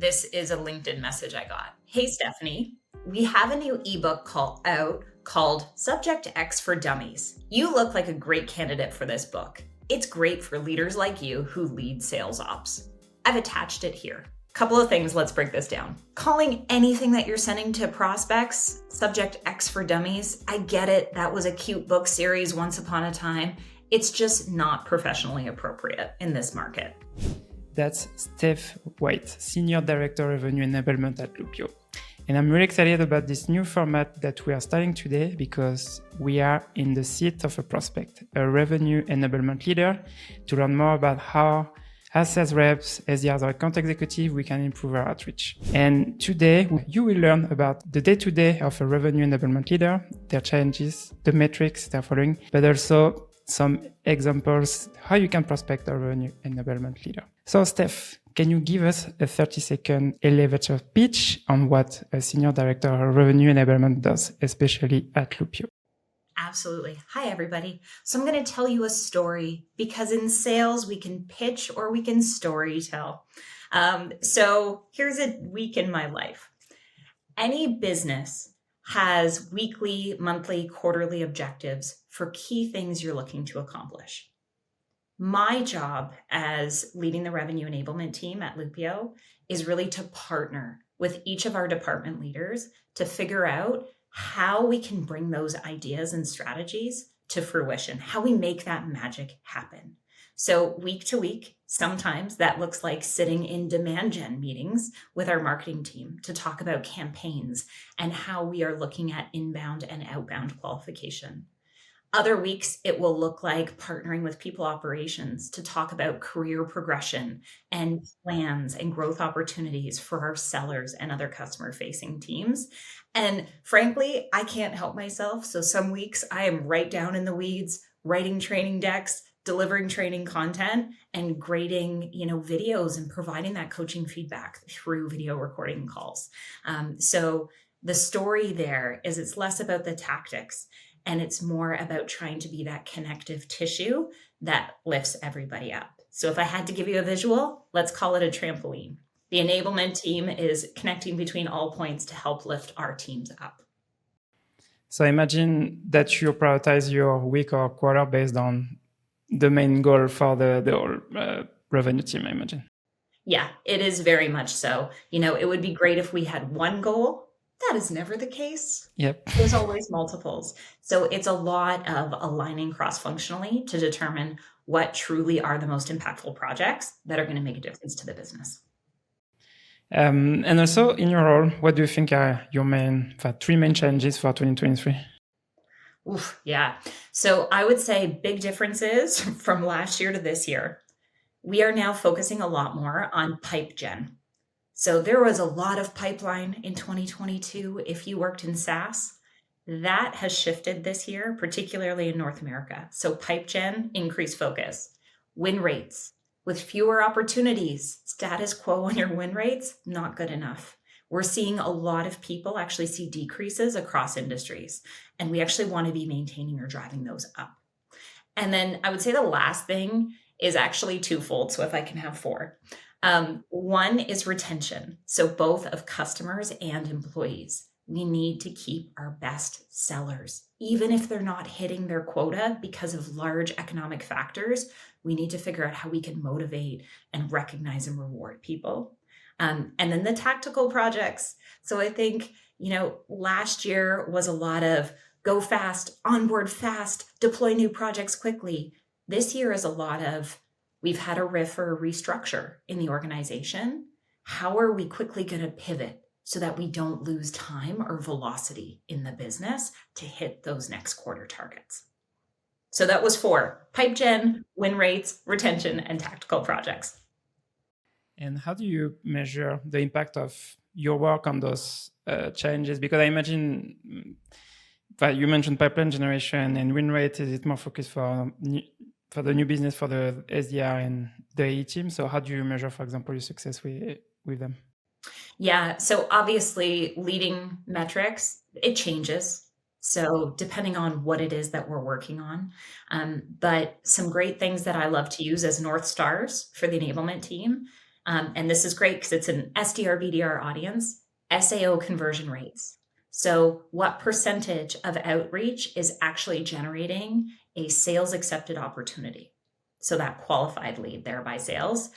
this is a LinkedIn message I got. Hey, Stephanie, we have a new ebook called Subject X for Dummies. You look like a great candidate for this book. It's great for leaders like you who lead sales ops. I've attached it here. Couple of things, let's break this down. Calling anything that you're sending to prospects Subject X for Dummies, I get it. That was a cute book series once upon a time. It's just not professionally appropriate in this market. That's Steph White, Senior Director Revenue Enablement at Loopio. And I'm really excited about this new format that we are starting today because we are in the seat of a prospect, a revenue enablement leader, to learn more about how, as sales reps, SDRs, or account executive, we can improve our outreach. And today, you will learn about the day-to-day of a revenue enablement leader, their challenges, the metrics they're following, but also some examples how you can prospect a revenue enablement leader. So, Steph, can you give us a 30-second elevator pitch on what a senior director of revenue enablement does, especially at Loopio? Absolutely. Hi, everybody. So I'm going to tell you a story because in sales, we can pitch or we can story tell. So here's a week in my life. Any business has weekly, monthly, quarterly objectives for key things you're looking to accomplish. My job as leading the revenue enablement team at Loopio is really to partner with each of our department leaders to figure out how we can bring those ideas and strategies to fruition, how we make that magic happen. So week to week, sometimes that looks like sitting in demand gen meetings with our marketing team to talk about campaigns and how we are looking at inbound and outbound qualification. Other weeks, it will look like partnering with people operations to talk about career progression and plans and growth opportunities for our sellers and other customer-facing teams. And frankly, I can't help myself. So some weeks I am right down in the weeds, writing training decks, delivering training content, and grading, videos and providing that coaching feedback through video recording calls. So the story there is it's less about the tactics and it's more about trying to be that connective tissue that lifts everybody up. So if I had to give you a visual, let's call it a trampoline. The enablement team is connecting between all points to help lift our teams up. So imagine that you prioritize your week or quarter based on the main goal for the whole revenue team, I imagine. Yeah, it is very much so. It would be great if we had one goal. That is never the case. Yep. There's always multiples. So it's a lot of aligning cross-functionally to determine what truly are the most impactful projects that are going to make a difference to the business. And also in your role, what do you think are your three main challenges for 2023? Yeah. So I would say big differences from last year to this year. We are now focusing a lot more on pipe gen. So there was a lot of pipeline in 2022 if you worked in SaaS. That has shifted this year, particularly in North America. So pipe gen, increased focus. Win rates. With fewer opportunities, status quo on your win rates, not good enough. We're seeing a lot of people actually see decreases across industries, and we actually want to be maintaining or driving those up. And then I would say the last thing is actually twofold, so if I can have four. One is retention. So both of customers and employees. We need to keep our best sellers. Even if they're not hitting their quota because of large economic factors, we need to figure out how we can motivate and recognize and reward people. And then the tactical projects. So I think, last year was a lot of go fast, onboard fast, deploy new projects quickly. This year is a lot of we've had a riff or a restructure in the organization. How are we quickly going to pivot so that we don't lose time or velocity in the business to hit those next quarter targets? So that was 4: pipe gen, win rates, retention, and tactical projects. And how do you measure the impact of your work on those challenges? Because I imagine that you mentioned pipeline generation and win rate. Is it more focused for the new business, for the SDR and the AE team? So how do you measure, for example, your success with them? Yeah, so obviously leading metrics, it changes. So depending on what it is that we're working on. But some great things that I love to use as North Stars for the enablement team And this is great because it's an SDR BDR audience. SAO conversion rates. So what percentage of outreach is actually generating a sales accepted opportunity? So that qualified lead there by sales.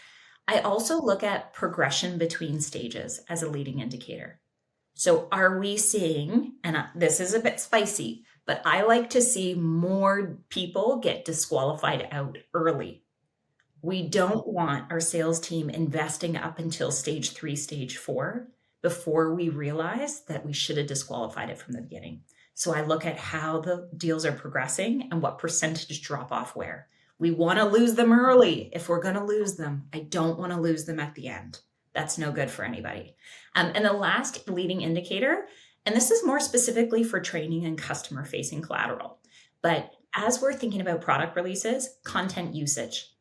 I also look at progression between stages as a leading indicator. So are we seeing, and this is a bit spicy, but I like to see more people get disqualified out early. We don't want our sales team investing up until stage 3, stage 4 before we realize that we should have disqualified it from the beginning. So I look at how the deals are progressing and what percentage drop off where. We want to lose them early if we're going to lose them. I don't want to lose them at the end. That's no good for anybody. And the last leading indicator, and this is more specifically for training and customer facing collateral, but as we're thinking about product releases, content usage.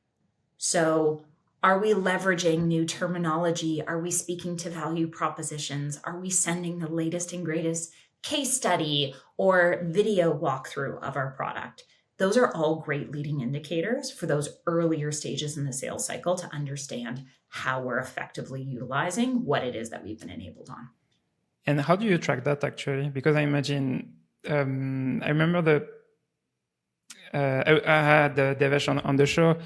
So are we leveraging new terminology? Are we speaking to value propositions? Are we sending the latest and greatest case study or video walkthrough of our product? Those are all great leading indicators for those earlier stages in the sales cycle to understand how we're effectively utilizing what it is that we've been enabled on. And how do you track that actually? Because I imagine, I remember I had Devesh on the show.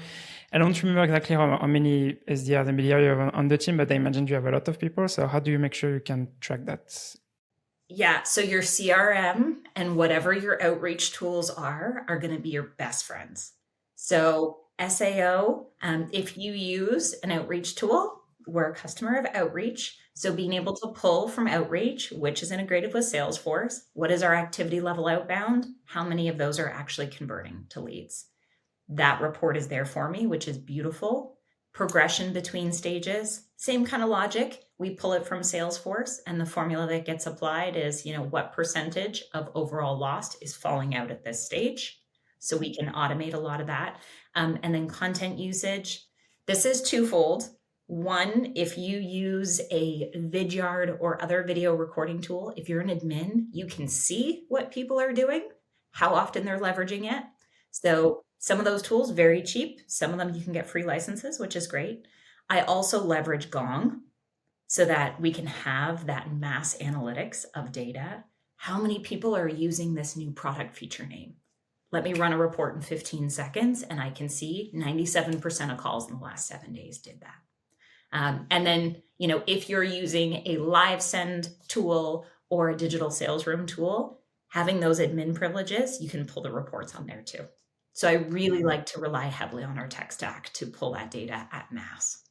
I don't remember exactly how many SDRs and BDR you have on the team, but I imagine you have a lot of people. So how do you make sure you can track that? Yeah, so your CRM and whatever your outreach tools are going to be your best friends. So SAO, if you use an outreach tool, we're a customer of outreach. So being able to pull from outreach, which is integrated with Salesforce, what is our activity level outbound? How many of those are actually converting to leads? That report is there for me, which is beautiful. Progression between stages, same kind of logic. We pull it from Salesforce, and the formula that gets applied is, what percentage of overall lost is falling out at this stage. So we can automate a lot of that. And then content usage. This is twofold. One, if you use a Vidyard or other video recording tool, if you're an admin, you can see what people are doing, how often they're leveraging it. So some of those tools, very cheap. Some of them you can get free licenses, which is great. I also leverage Gong so that we can have that mass analytics of data. How many people are using this new product feature name? Let me run a report in 15 seconds and I can see 97% of calls in the last 7 days did that. And then, if you're using a live send tool or a digital sales room tool, having those admin privileges, you can pull the reports on there too. So I really like to rely heavily on our tech stack to pull that data at mass.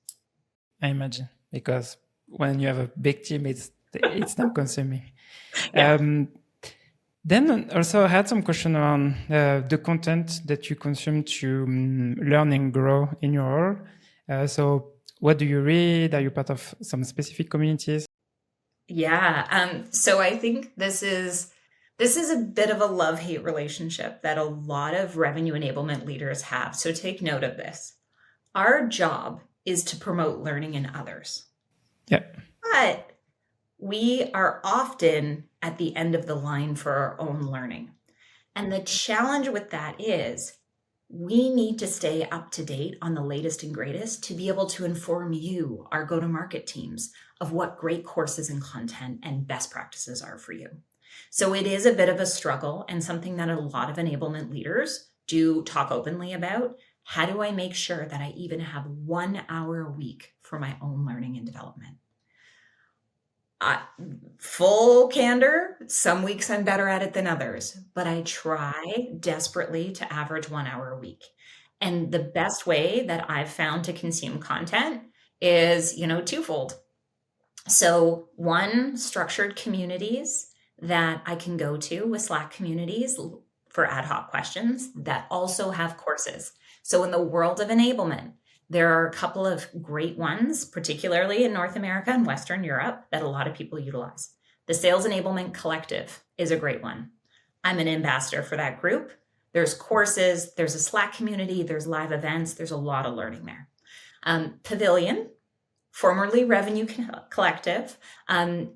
I imagine, because when you have a big team, it's time consuming. Yeah. Then also I had some question around the content that you consume to learn and grow in your role. So what do you read? Are you part of some specific communities? Yeah. So I think this is a bit of a love-hate relationship that a lot of revenue enablement leaders have. So take note of this. Our job is to promote learning in others. Yeah. But we are often at the end of the line for our own learning. And the challenge with that is we need to stay up to date on the latest and greatest to be able to inform you, our go-to-market teams, of what great courses and content and best practices are for you. So it is a bit of a struggle and something that a lot of enablement leaders do talk openly about. How do I make sure that I even have 1 hour a week for my own learning and development? Full candor, some weeks I'm better at it than others, but I try desperately to average 1 hour a week. And the best way that I've found to consume content is, twofold. So one, structured communities that I can go to with Slack communities for ad hoc questions that also have courses. So in the world of enablement, there are a couple of great ones, particularly in North America and Western Europe, that a lot of people utilize. The Sales Enablement Collective is a great one. I'm an ambassador for that group. There's courses, there's a Slack community, there's live events, there's a lot of learning there. Pavilion, formerly Revenue Collective,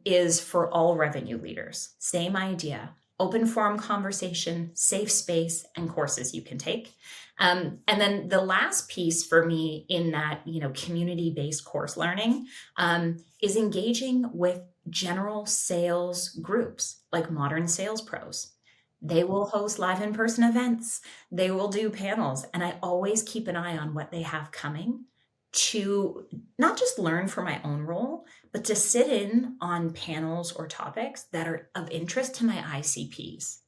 is for all revenue leaders. Same idea. open forum conversation, safe space, and courses you can take. And then the last piece for me in that, community-based course learning is engaging with general sales groups like Modern Sales Pros. They will host live in-person events. They will do panels. And I always keep an eye on what they have coming to not just learn for my own role, but to sit in on panels or topics that are of interest to my ICPs.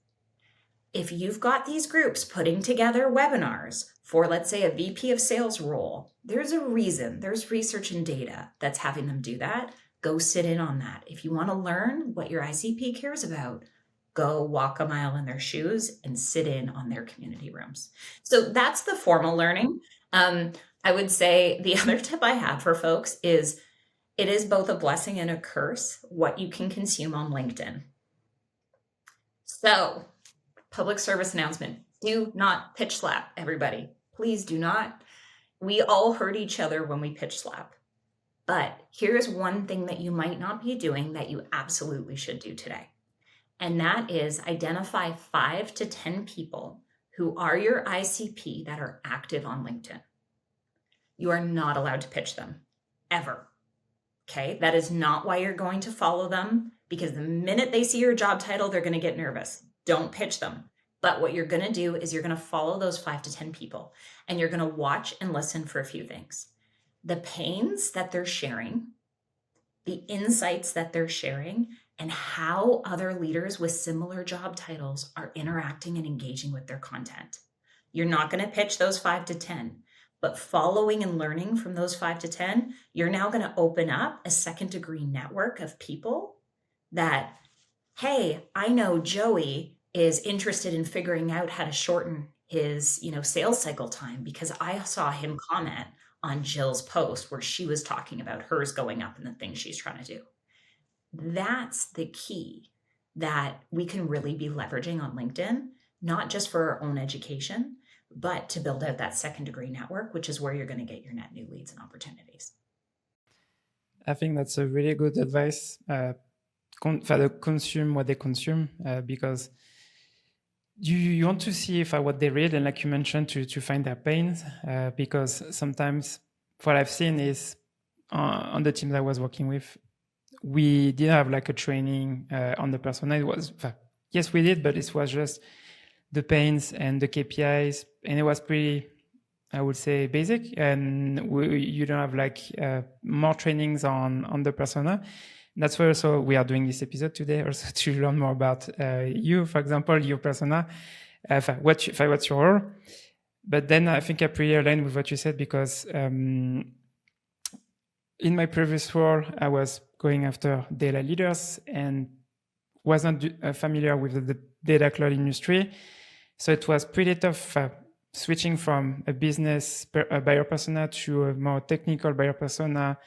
If you've got these groups putting together webinars for, let's say, a VP of sales role, there's a reason, there's research and data that's having them do that. Go sit in on that. If you want to learn what your ICP cares about, go walk a mile in their shoes and sit in on their community rooms. So that's the formal learning. I would say the other tip I have for folks is it is both a blessing and a curse what you can consume on LinkedIn. So, public service announcement, do not pitch slap, everybody. Please do not. We all hurt each other when we pitch slap. But here's one thing that you might not be doing that you absolutely should do today. And that is identify 5 to 10 people who are your ICP that are active on LinkedIn. You are not allowed to pitch them, ever. Okay, that is not why you're going to follow them, because the minute they see your job title, they're going to get nervous. Don't pitch them. But what you're going to do is you're going to follow those 5 to 10 people, and you're going to watch and listen for a few things. The pains that they're sharing, the insights that they're sharing, and how other leaders with similar job titles are interacting and engaging with their content. You're not going to pitch those 5 to 10. But following and learning from those 5 to 10, you're now going to open up a second degree network of people that, hey, I know Joey is interested in figuring out how to shorten his, sales cycle time because I saw him comment on Jill's post where she was talking about hers going up and the things she's trying to do. That's the key that we can really be leveraging on LinkedIn, not just for our own education, but to build out that second degree network, which is where you're going to get your net new leads and opportunities. I think that's a really good advice for the consume what they consume, because you want to see if what they read, and like you mentioned, to find their pains, because sometimes what I've seen is on the teams I was working with, we didn't have like a training on the persona. It was, yes, we did, but it was just the pains and the KPIs, and it was pretty, I would say, basic. And you don't have like more trainings on the persona. That's why also we are doing this episode today, also to learn more about you, for example, your persona, what's your role. But then I think I pretty aligned with what you said, because in my previous role, I was going after data leaders and wasn't familiar with the data cloud industry. So it was pretty tough switching from a business buyer persona to a more technical buyer persona.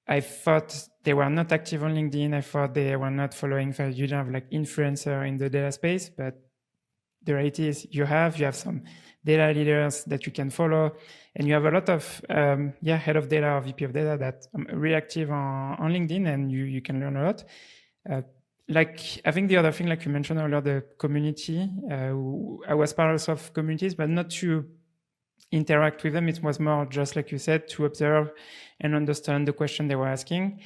I thought they were not active on LinkedIn. I thought they were not following. You don't have like influencer in the data space, but the reality is you have some data leaders that you can follow, and you have a lot of head of data or VP of data that are really active on LinkedIn, and you can learn a lot. Like I think the other thing, like you mentioned earlier, the community. I was part of communities, but not to interact with them. It was more just like you said, to observe and understand the question they were asking.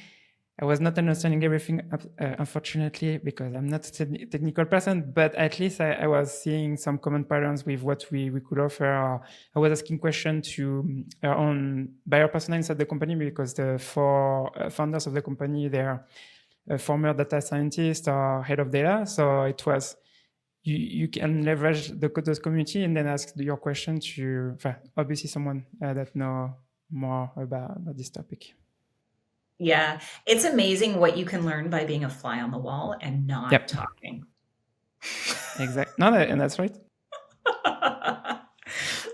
I was not understanding everything, unfortunately, because I'm not a technical person, but at least I was seeing some common patterns with what we could offer. I was asking questions to our own buyer persona inside the company, because the 4 founders of the company, they're former data scientists or head of data. So it was, you can leverage those community and then ask your question to obviously someone that know more about this topic. Yeah, it's amazing what you can learn by being a fly on the wall and not talking. Exactly. No, and that's right.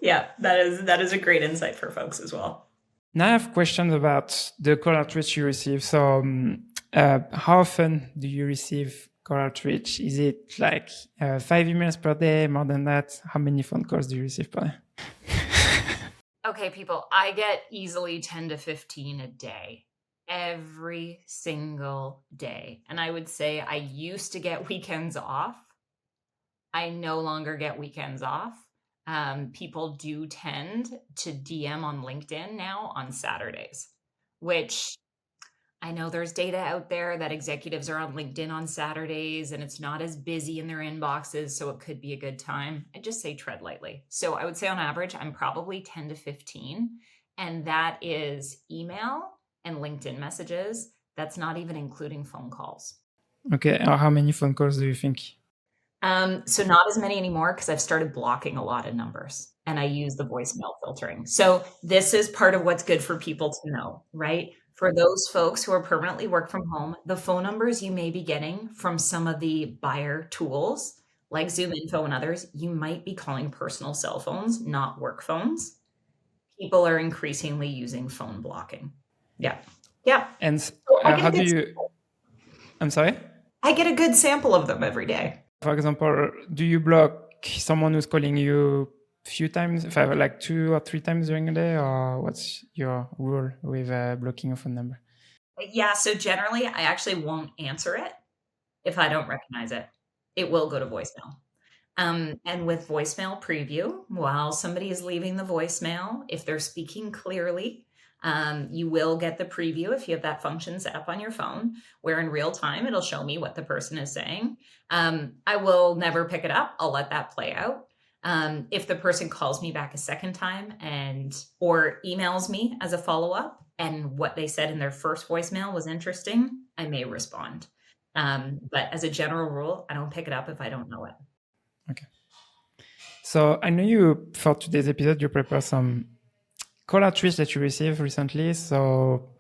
Yeah, that is a great insight for folks as well. Now I have questions about the call outreach you receive. So how often do you receive call outreach? Is it like 5 emails per day, more than that? How many phone calls do you receive per day? Okay, people, I get easily 10 to 15 a day. Every single day. And I would say I used to get weekends off I no longer get weekends off. People do tend to DM on LinkedIn now on Saturdays, which I know there's data out there that executives are on LinkedIn on Saturdays and it's not as busy in their inboxes, so it could be a good time. I just say tread lightly. So I would say on average, I'm probably 10 to 15, and that is email and LinkedIn messages. That's not even including phone calls. Okay, how many phone calls do you think? So not as many anymore because I've started blocking a lot of numbers and I use the voicemail filtering. So this is part of what's good for people to know, right? For those folks who are permanently work from home, the phone numbers you may be getting from some of the buyer tools like Zoom Info and others, you might be calling personal cell phones, not work phones. People are increasingly using phone blocking. Yeah. Yeah. And So how do you... I'm sorry? I get a good sample of them every day. For example, do you block someone who's calling you a few times, like 2 or 3 times during a day, or what's your rule with blocking a phone number? Yeah, so generally, I actually won't answer it if I don't recognize it. It will go to voicemail. And with voicemail preview, while somebody is leaving the voicemail, if they're speaking clearly, you will get the preview if you have that function set up on your phone, where in real time it'll show me what the person is saying. I will never pick it up. I'll let that play out. If the person calls me back a second time or emails me as a follow-up and what they said in their first voicemail was interesting, I may respond. But as a general rule, I don't pick it up if I don't know it. Okay. So I know you, for today's episode, you prepare some call outreach that you received recently. So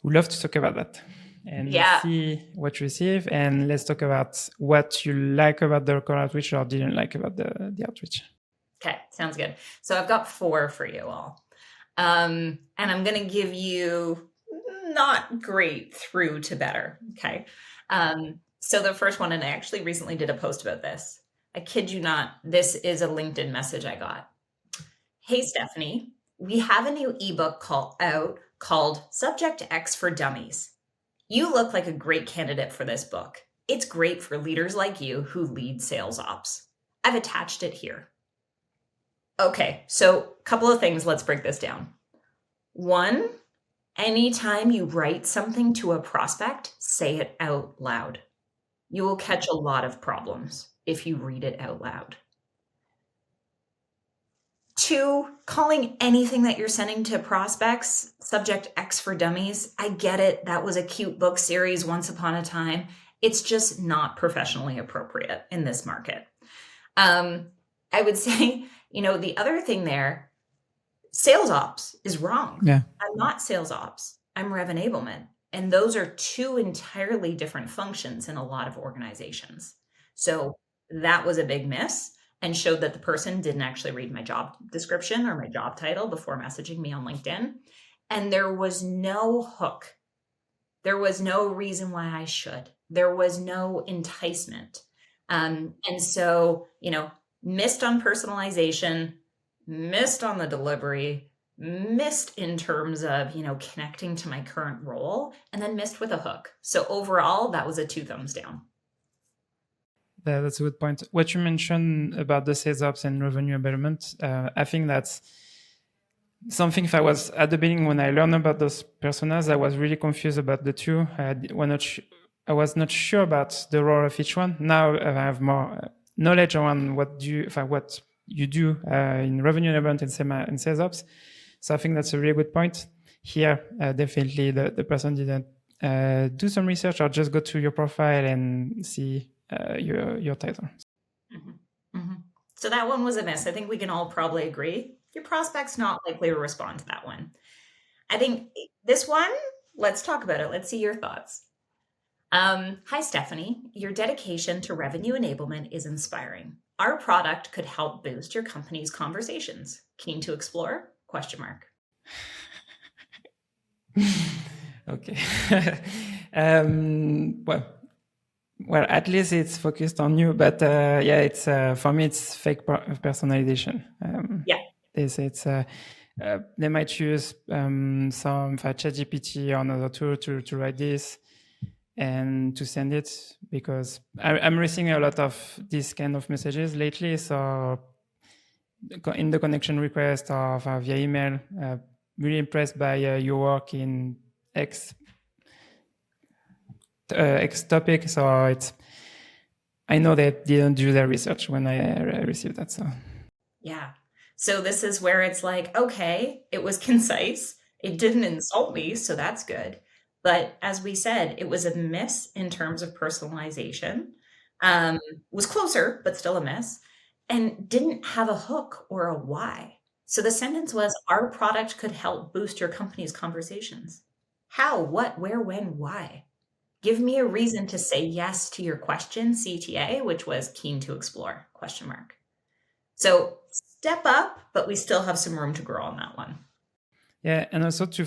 we'd love to talk about that and see what you receive. And let's talk about what you like about the call outreach or didn't like about the outreach. Okay, sounds good. So I've got 4 for you all. And I'm going to give you not great through to better. Okay. So the first one, and I actually recently did a post about this. I kid you not, this is a LinkedIn message I got. Hey, Stephanie, we have a new ebook called Subject X for Dummies. You look like a great candidate for this book. It's great for leaders like you who lead sales ops. I've attached it here. Okay, so a couple of things. Let's break this down. 1, anytime you write something to a prospect, say it out loud. You will catch a lot of problems if you read it out loud. 2, calling anything that you're sending to prospects, Subject X for Dummies. I get it. That was a cute book series once upon a time. It's just not professionally appropriate in this market. I would say, the other thing there, sales ops is wrong. Yeah. I'm not sales ops. I'm Rev Enablement. And those are 2 entirely different functions in a lot of organizations. So that was a big miss and showed that the person didn't actually read my job description or my job title before messaging me on LinkedIn. And there was no hook. There was no reason why I should. There was no enticement. And so, missed on personalization, missed on the delivery, missed in terms of, connecting to my current role, and then missed with a hook. So overall, that was a 2 thumbs down. That's a good point. What you mentioned about the sales ops and revenue enablement, I think that's something. If I was at the beginning when I learned about those personas, I was really confused about the 2. I was not sure about the role of each one. Now I have more knowledge around what you do in revenue enablement and sales ops. So I think that's a really good point. Here, definitely the person didn't do some research or just go to your profile and see your title. Mm-hmm. Mm-hmm. So that one was a miss. I think we can all probably agree. Your prospect's not likely to respond to that one. I think this one, let's talk about it. Let's see your thoughts. Hi, Stephanie. Your dedication to revenue enablement is inspiring. Our product could help boost your company's conversations. Keen to explore? ? Okay. Well, at least it's focused on you, but it's for me it's fake personalization. They might use some ChatGPT or another tool to write this, and to send it, because I'm receiving a lot of these kind of messages lately. So in the connection request or via email, really impressed by your work in X topic. So I know they didn't do their research when I received that. So Yeah. So this is where it's like, okay, it was concise. It didn't insult me, so that's good. But as we said, it was a miss in terms of personalization. Was closer, but still a miss, and didn't have a hook or a why. So the sentence was, our product could help boost your company's conversations. How, what, where, when, why? Give me a reason to say yes to your question, CTA, which was keen to explore, question mark. So step up, but we still have some room to grow on that one. yeah, and also to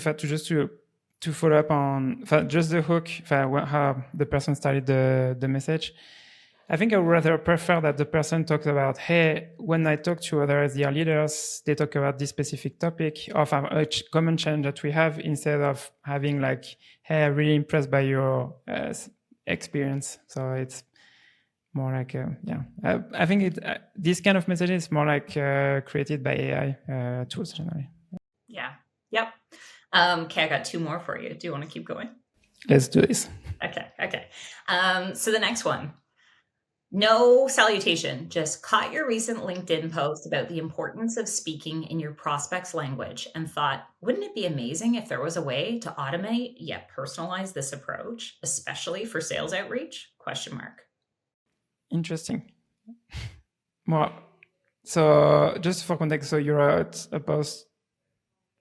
follow up on just the hook, how the person started the message. I think I would rather prefer that the person talks about, hey, when I talk to other SDR leaders, they talk about this specific topic of a common challenge that we have, instead of having like, hey, I'm really impressed by your experience. So it's more like, I think this kind of message is more like created by AI tools generally. Yeah. Yep. Okay, I got two more for you. Do you want to keep going? Let's do this. Okay. So the next one. No salutation, just caught your recent LinkedIn post about the importance of speaking in your prospect's language and thought, wouldn't it be amazing if there was a way to automate yet personalize this approach, especially for sales outreach? Question mark. Interesting. More. So just for context, so you wrote a post.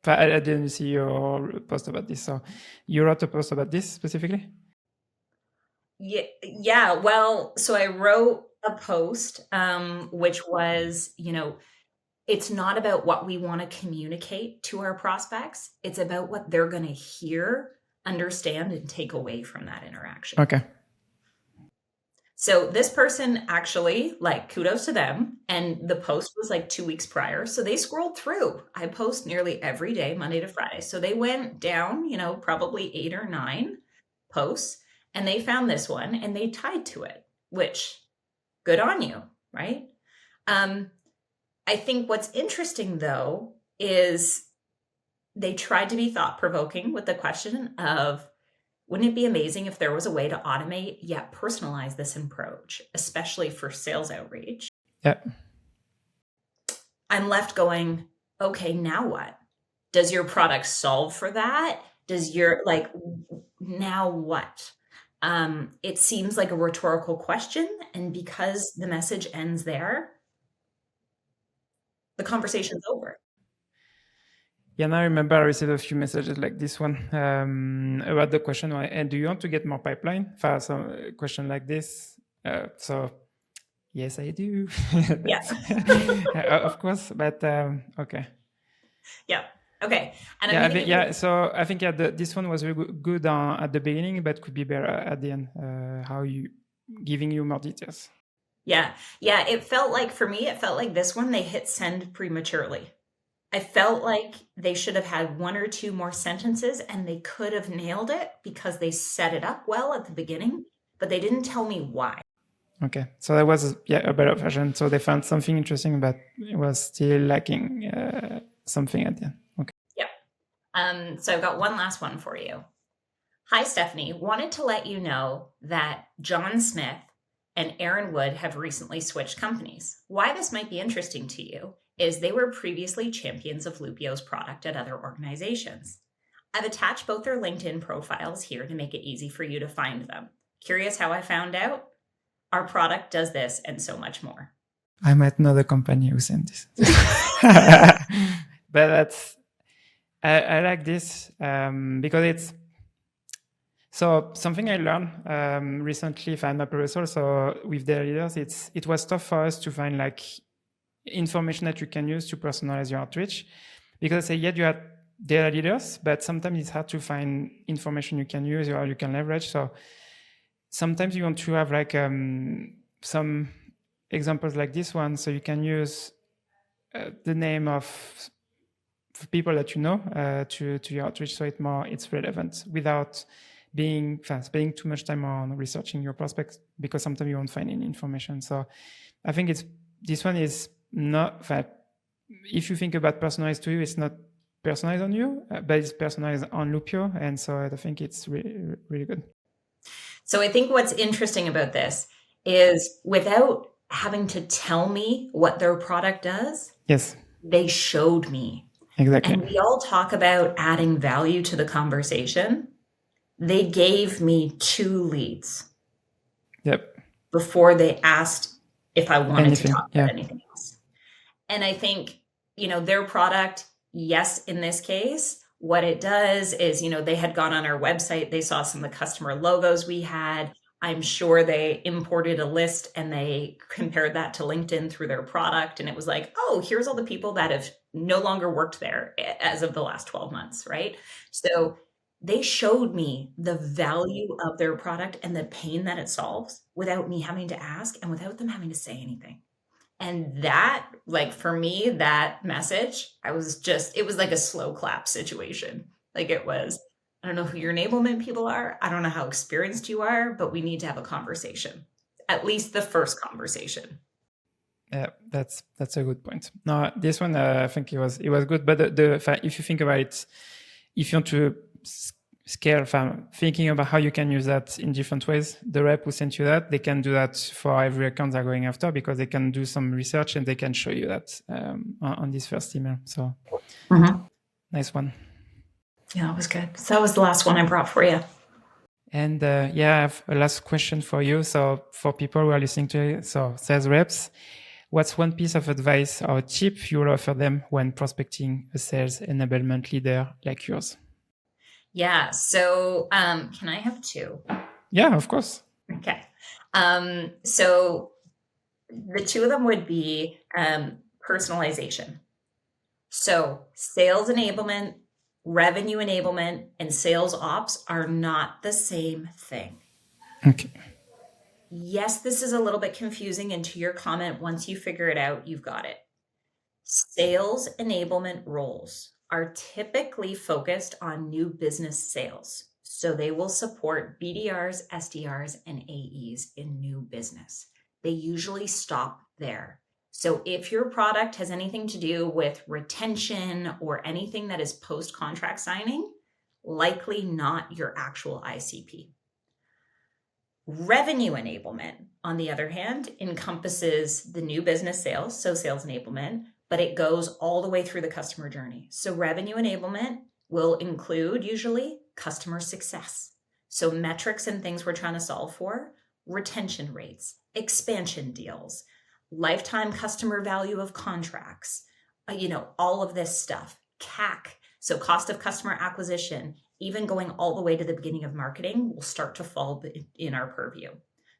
I didn't see your post about this. So you wrote a post about this specifically? Yeah. Well, so I wrote a post, which was, it's not about what we want to communicate to our prospects. It's about what they're going to hear, understand, and take away from that interaction. Okay. So this person actually, like, kudos to them. And the post was like 2 weeks prior. So they scrolled through. I post nearly every day, Monday to Friday. So they went down, probably 8 or 9 posts, and they found this one and they tied to it, which good on you, right? I think what's interesting though is they tried to be thought-provoking with the question of, wouldn't it be amazing if there was a way to automate yet personalize this approach, especially for sales outreach? Yeah. I'm left going, okay, now what? Does your product solve for that? Now what? It seems like a rhetorical question. And because the message ends there, the conversation's over. Yeah, and I remember I received a few messages like this one about the question, and do you want to get more pipeline? So a question like this. So yes, I do. Yeah. Of course, but okay. Yeah. Okay. And so I think this one was really good at the beginning, but could be better at the end. How you giving you more details. Yeah. It felt like, for me, this one, they hit send prematurely. I felt like they should have had 1 or 2 more sentences and they could have nailed it because they set it up well at the beginning, but they didn't tell me why. Okay. So that was a better version. So they found something interesting, but it was still lacking something at the end. Okay. Yep. So I've got one last one for you. Hi, Stephanie. Wanted to let you know that John Smith and Aaron Wood have recently switched companies. Why this might be interesting to you is they were previously champions of Loopio's product at other organizations. I've attached both their LinkedIn profiles here to make it easy for you to find them. Curious how I found out? Our product does this and so much more. I might know the company who sent this. But I like this because it's so something I learned recently. If I'm a professor, so with their leaders, it was tough for us to find like information that you can use to personalize your outreach, because you have data leaders, but sometimes it's hard to find information you can use or you can leverage. So sometimes you want to have like some examples like this one, so you can use the name of people that you know to your outreach, so it's relevant without spending too much time on researching your prospects because sometimes you won't find any information. So I think this one is not that. If you think about personalized to you, it's not personalized on you, but it's personalized on Loopio, and so I think it's really, really good. So I think what's interesting about this is without having to tell me what their product does, Yes, they showed me. exactly. And we all talk about adding value to the conversation. They gave me 2 leads Yep. before they asked if I wanted to talk about Yeah. anything else. And I think, their product, yes, in this case, what it does is, they had gone on our website, they saw some of the customer logos we had. I'm sure they imported a list and they compared that to LinkedIn through their product. And it was like, oh, here's all the people that have no longer worked there as of the last 12 months, right? So they showed me the value of their product and the pain that it solves without me having to ask and without them having to say anything. And that, like, for me, that message, it was like a slow clap situation. Like it was, I don't know who your enablement people are. I don't know how experienced you are, but we need to have a conversation, at least the first conversation. Yeah, that's a good point. No, this one I think it was good, but if you think about it, if you want to scale, thinking about how you can use that in different ways, the rep who sent you that, they can do that for every account they're going after because they can do some research and they can show you that on this first email. So nice one. Yeah, that was good. So that was the last one I brought for you. And I have a last question for you. So for people who are listening to it, so sales reps, what's one piece of advice or tip you will offer them when prospecting a sales enablement leader like yours? Yeah. So can I have 2? Yeah, of course. Okay. So the 2 of them would be personalization. So sales enablement, revenue enablement, and sales ops are not the same thing. Okay. Yes, this is a little bit confusing. And to your comment, once you figure it out, you've got it. Sales enablement roles are typically focused on new business sales. So they will support BDRs, SDRs, and AEs in new business. They usually stop there. So if your product has anything to do with retention or anything that is post-contract signing, likely not your actual ICP. Revenue enablement, on the other hand, encompasses the new business sales, so sales enablement, but it goes all the way through the customer journey. So revenue enablement will include usually customer success. So metrics and things we're trying to solve for, retention rates, expansion deals, lifetime customer value of contracts, all of this stuff, CAC, so cost of customer acquisition, even going all the way to the beginning of marketing will start to fall in our purview.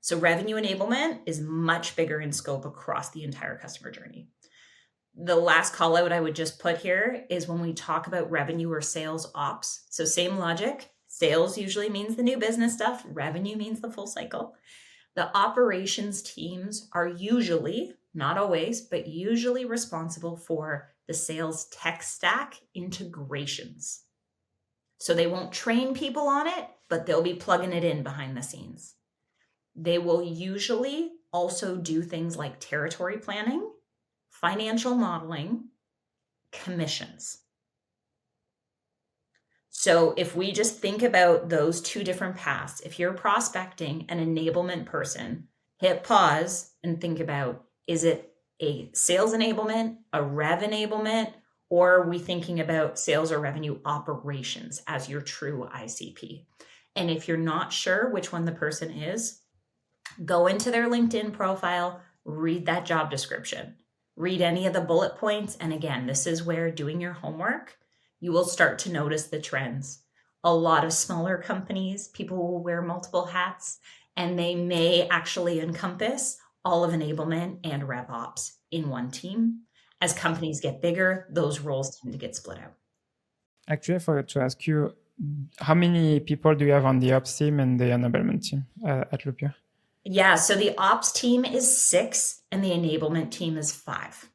So revenue enablement is much bigger in scope across the entire customer journey. The last call out I would just put here is when we talk about revenue or sales ops. So same logic, sales usually means the new business stuff. Revenue means the full cycle. The operations teams are usually, not always, but usually responsible for the sales tech stack integrations. So they won't train people on it, but they'll be plugging it in behind the scenes. They will usually also do things like territory planning, financial modeling, commissions. So if we just think about those 2 different paths, if you're prospecting an enablement person, hit pause and think about, is it a sales enablement, a rev enablement, or are we thinking about sales or revenue operations as your true ICP? And if you're not sure which one the person is, go into their LinkedIn profile, read that job description, read any of the bullet points. And again, this is where doing your homework, you will start to notice the trends. A lot of smaller companies, people will wear multiple hats, and they may actually encompass all of enablement and rev ops in one team. As companies get bigger, those roles tend to get split out. Actually, I forgot to ask you, how many people do you have on the ops team and the enablement team at Loopio? Yeah, so the ops team is 6 and the enablement team is 5.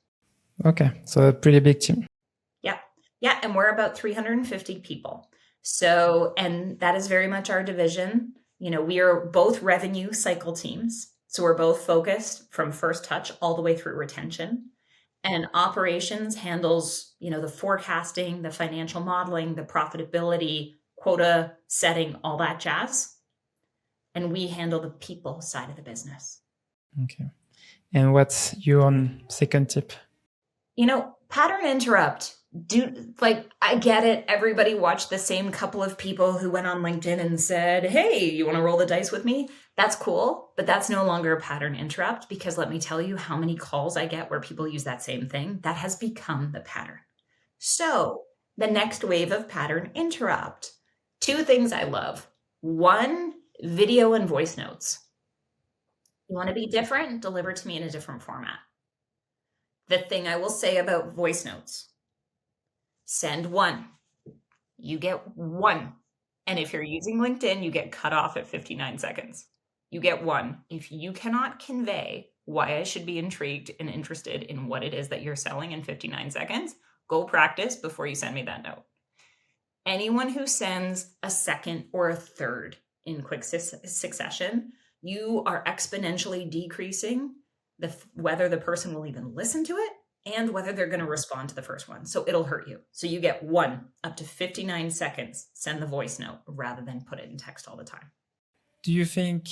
Okay, so a pretty big team. Yeah, and we're about 350 people. So, and that is very much our division. We are both revenue cycle teams. So we're both focused from first touch all the way through retention. And operations handles, the forecasting, the financial modeling, the profitability, quota setting, all that jazz. And we handle the people side of the business. Okay. And what's your second tip? Pattern interrupt. I get it. Everybody watched the same couple of people who went on LinkedIn and said, hey, you want to roll the dice with me? That's cool, but that's no longer a pattern interrupt, because let me tell you how many calls I get where people use that same thing. That has become the pattern. So the next wave of pattern interrupt. Two things I love. One, video and voice notes. You want to be different? Deliver to me in a different format. The thing I will say about voice notes, send one. You get one. And if you're using LinkedIn, you get cut off at 59 seconds. You get one. If you cannot convey why I should be intrigued and interested in what it is that you're selling in 59 seconds, go practice before you send me that note. Anyone who sends a second or a third in quick succession, you are exponentially decreasing whether the person will even listen to it and whether they're going to respond to the first one. So it'll hurt you. So you get one up to 59 seconds, send the voice note rather than put it in text all the time. Do you think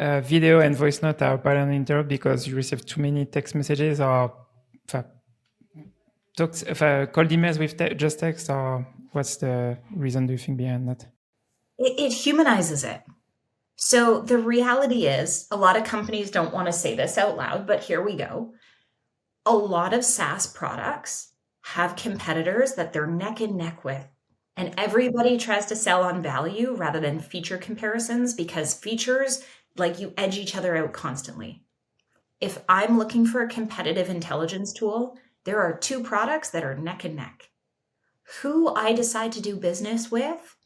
video and voice note are pattern interrupt because you receive too many text messages, or cold emails with just text, or what's the reason, do you think, behind that? It humanizes it. So the reality is, a lot of companies don't want to say this out loud, but here we go. A lot of SaaS products have competitors that they're neck and neck with. And everybody tries to sell on value rather than feature comparisons, because features, you edge each other out constantly. If I'm looking for a competitive intelligence tool, there are two products that are neck and neck. Who I decide to do business with,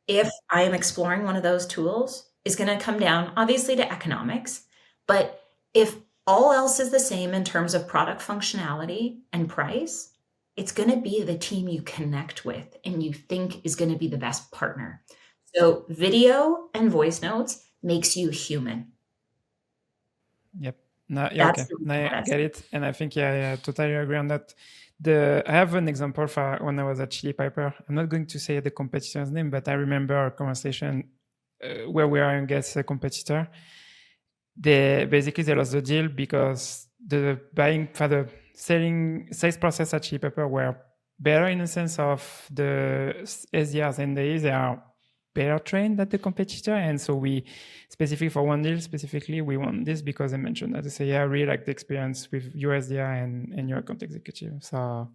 if I am exploring one of those tools, is going to come down obviously to economics. But if all else is the same in terms of product functionality and price, it's going to be the team you connect with and you think is going to be the best partner. So video and voice notes makes you human. Yep. No, yeah, okay. No, I get it. And I think, I totally agree on that. I have an example for when I was at Chili Piper. I'm not going to say the competitor's name, but I remember our conversation where we are against a competitor. They lost the deal because the sales process at Chili Pepper were better in the sense of the SDRs and they are better trained than the competitor. And so we, specifically for one deal, we want this because I mentioned that. They say, I really like the experience with your SDR and your account executive. So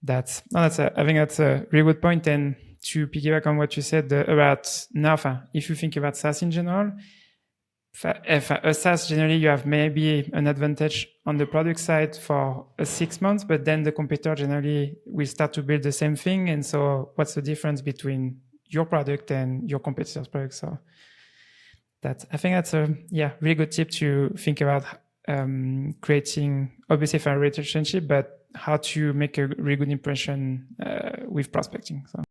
I think that's a really good point. And to piggyback on what you said about NAFA, if you think about SaaS in general, if a SaaS generally you have maybe an advantage on the product side for 6 months, but then the competitor generally will start to build the same thing. And so what's the difference between your product and your competitor's product? So I think that's a really good tip to think about creating obviously a relationship, but how to make a really good impression with prospecting. So,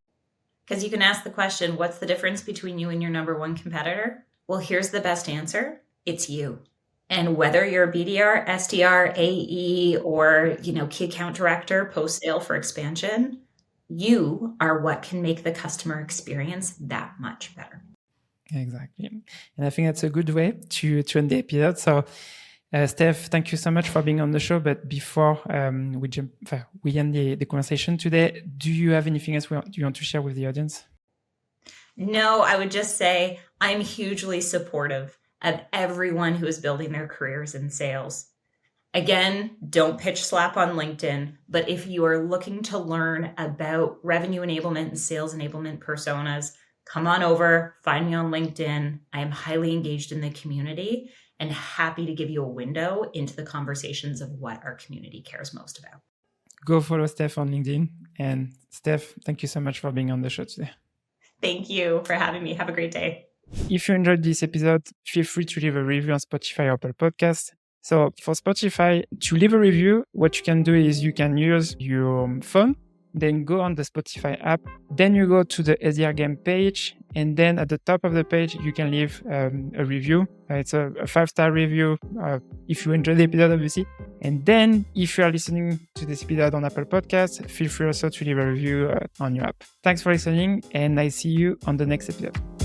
because you can ask the question, what's the difference between you and your number one competitor? Well, here's the best answer. It's you. And whether you're a BDR, SDR, AE, or key account director, post-sale for expansion, you are what can make the customer experience that much better. Exactly. And I think that's a good way to end the episode. So Steph, thank you so much for being on the show. But before we end the conversation today, do you have anything else you want to share with the audience? No, I would just say I'm hugely supportive of everyone who is building their careers in sales. Again, don't pitch slap on LinkedIn, but if you are looking to learn about revenue enablement and sales enablement personas, come on over, find me on LinkedIn. I am highly engaged in the community and happy to give you a window into the conversations of what our community cares most about. Go follow Steph on LinkedIn. And Steph, thank you so much for being on the show today. Thank you for having me. Have a great day. If you enjoyed this episode, feel free to leave a review on Spotify or Apple Podcasts. So for Spotify, to leave a review, what you can do is you can use your phone then go on the Spotify app. Then you go to the SDR Game page, and then at the top of the page, you can leave a review. It's a 5-star review if you enjoyed the episode, obviously. And then if you are listening to this episode on Apple Podcasts, feel free also to leave a review on your app. Thanks for listening, and I see you on the next episode.